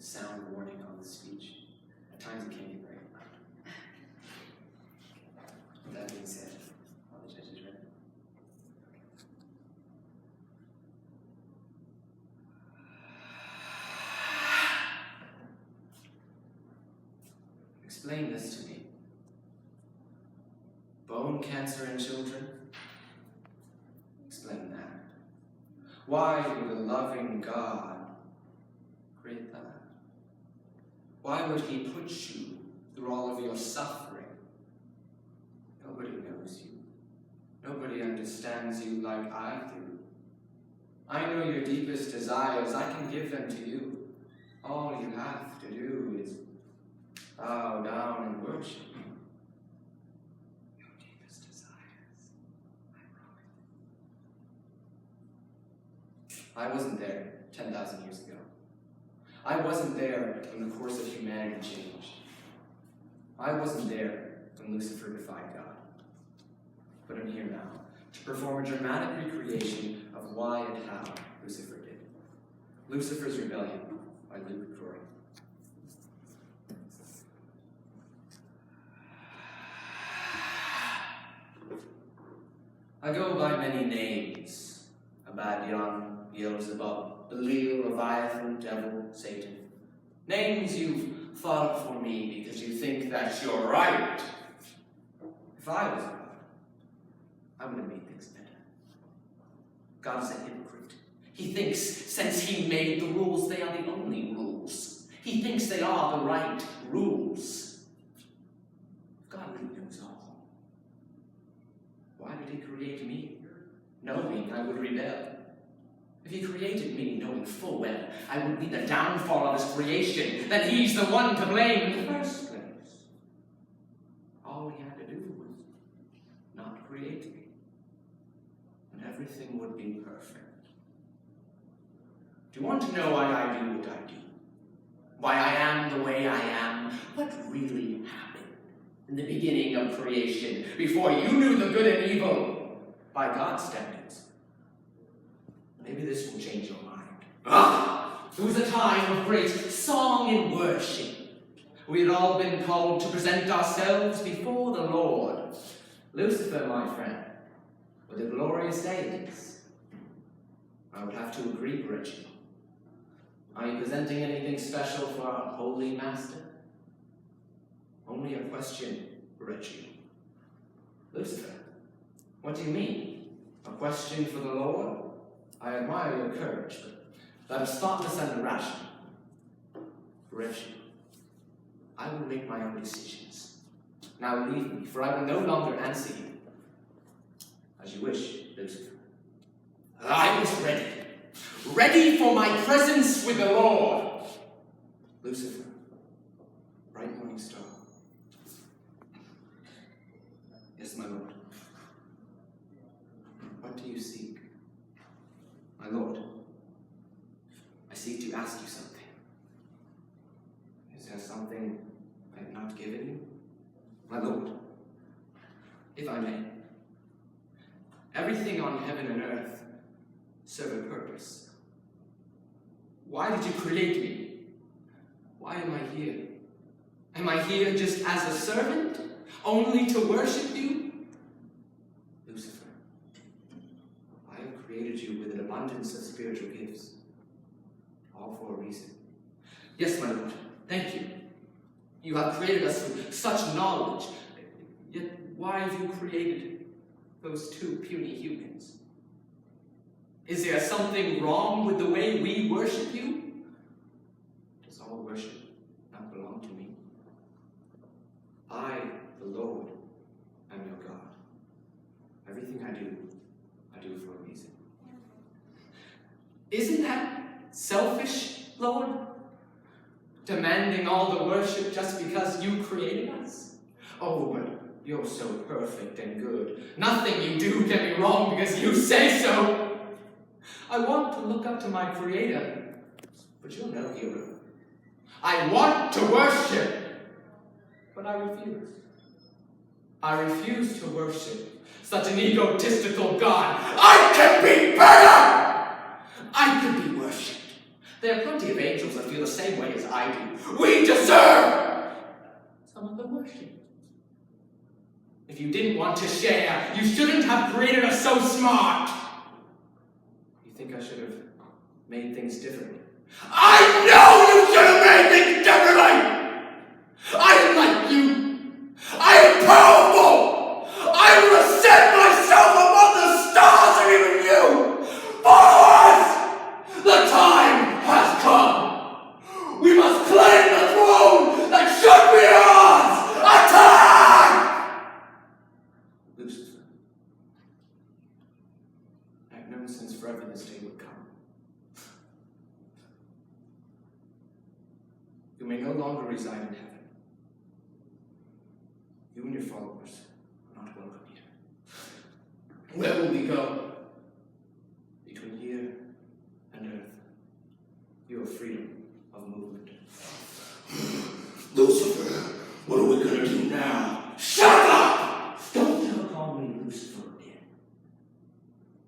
sound warning on the speech. At times it can get very loud. With that being said, all the judges ready? Explain this to me. Bone cancer in children? Explain that. Why would a loving God create that? Why would he put you through all of your suffering? Nobody knows you. Nobody understands you like I do. I know your deepest desires. I can give them to you. All you have to do is bow down and worship. Your deepest desires, I wasn't there 10,000 years ago. I wasn't there when the course of humanity changed. I wasn't there when Lucifer defied God. But I'm here now to perform a dramatic recreation of why and how Lucifer did. Lucifer's Rebellion by Luke Crory. I go by many names: Abaddon, Beelzebub, Belial, Leviathan, Devil, Satan. Names you've thought up for me because you think that you're right. If I was God, I would have made things better. God is a hypocrite. He thinks since he made the rules, they are the only rules. He thinks they are the right rules. God really knows all. Why did he create me? Knowing I would rebel. If he created me knowing full well I would be the downfall of his creation, then he's the one to blame in the first place. All he had to do was not create me, and everything would be perfect. Do you want to know why I do what I do? Why I am the way I am? What really happened in the beginning of creation, before you knew the good and evil by God's standards? Maybe this will change your mind. It was a time of great song and worship. We had all been called to present ourselves before the Lord. Lucifer, my friend, with the glorious days. I would have to agree, Reginald. Are you presenting anything special for our holy master? Only a question, Reginald. Lucifer, what do you mean? A question for the Lord? I admire your courage, but that is thoughtless and irrational. Reginald, I will make my own decisions. Now leave me, for I will no longer answer you. As you wish, Lucifer. I was ready. Ready for my presence with the Lord. Lucifer, bright morning star. Yes, my Lord. What do you seek? My Lord, I seek to ask you something. Is there something I have not given you? My Lord, if I may, everything on heaven and earth serve a purpose. Why did you create me? Why am I here? Am I here just as a servant, only to worship you? Lucifer, I have created you with an abundance of spiritual gifts, all for a reason. Yes, my Lord, thank you. You have created us with such knowledge, yet why have you created those two puny humans? Is there something wrong with the way we worship you? Does all worship not belong to me? I, the Lord, am your God. Everything I do for a reason. Isn't that selfish, Lord? Demanding all the worship just because you created us? Oh, but you're so perfect and good. Nothing you do can be wrong because you say so. I want to look up to my Creator, but you're no hero. I want to worship, but I refuse. I refuse to worship such an egotistical God. I can be better! I can be worshipped, There are plenty of angels that feel the same way as I do. We deserve some of the worship. If you didn't want to share, you shouldn't have created us so smart. You think I should have made things differently? I know you should have made things differently! I am like you. I am powerful. I will ascend myself above the stars and even you. Followers! The time has come. We must claim the throne that should be ours. Attack! Lucifer, I've known since forever this day would come. You may no longer reside in heaven. You and your followers are not welcome here. Where will we go? Between here and earth, you have freedom of movement. Lucifer, what are we going to do now? Shut up! Don't ever call me Lucifer again.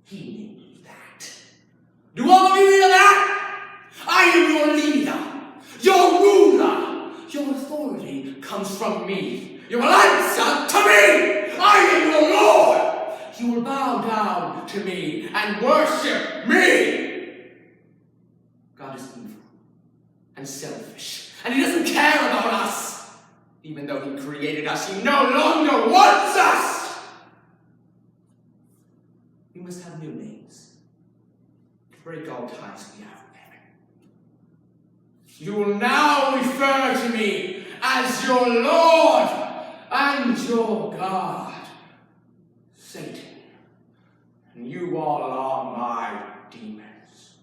He named me that. Do all of you hear that? I am your leader, your ruler. Your authority comes from me. You will answer to me. I am your Lord. You will bow down to me and worship me. God is evil and selfish, and he doesn't care about us. Even though he created us, he no longer wants us. We must have new names to break all ties we have with heaven. You will now refer to me as your Lord and your God, Satan. And you all are my demons.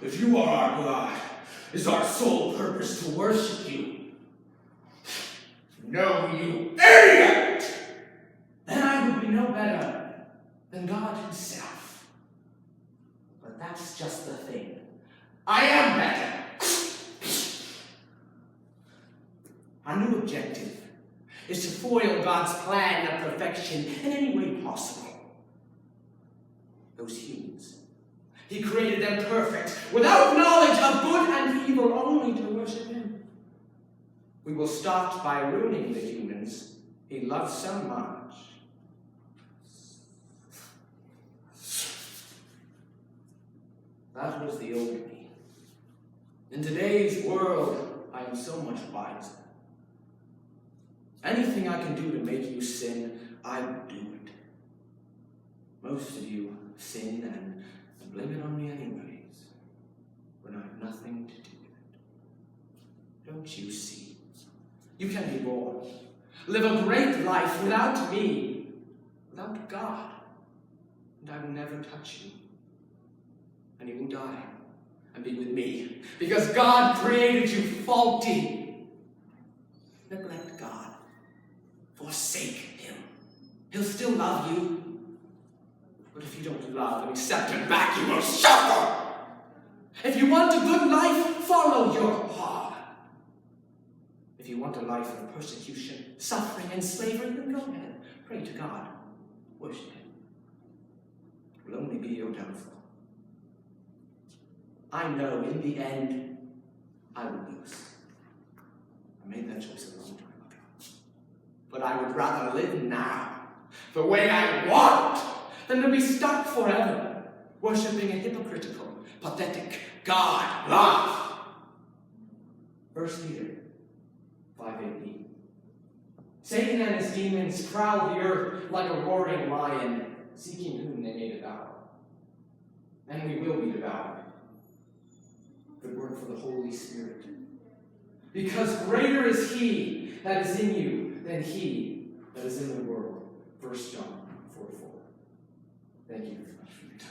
If you are our God, is our sole purpose to worship you? No, you idiot! Then I would be no better than God himself. But that's just the thing. I am better. Our new objective is to foil God's plan of perfection in any way possible. Those humans, he created them perfect, without knowledge of good and evil, only to worship him. We will start by ruining the humans he loves so much. That was the old me. In today's world, I am so much wiser. Anything I can do to make you sin, I will do it. Most of you sin and blame it on me anyways, when I have nothing to do with it. Don't you see? You can be born, live a great life without me, without God, and I will never touch you. And you will die and be with me, because God created you faulty. Neglect God. Forsake him. He'll still love you. But if you don't love and accept him back, you will suffer. If you want a good life, follow your heart. If you want a life of persecution, suffering, and slavery, then go ahead. Pray to God. Worship him. It will only be your downfall. I know in the end, I will lose. I made that choice a long time ago. But I would rather live now, the way I want, than to be stuck forever, worshipping a hypocritical, pathetic God love. 1 Peter 5:8. Satan and his demons prowl the earth like a roaring lion, seeking whom they may devour. And we will be devoured. Good word for the Holy Spirit. Because greater is he that is in you than he that is in the world. 1 John 4:4. Thank you very much for your time.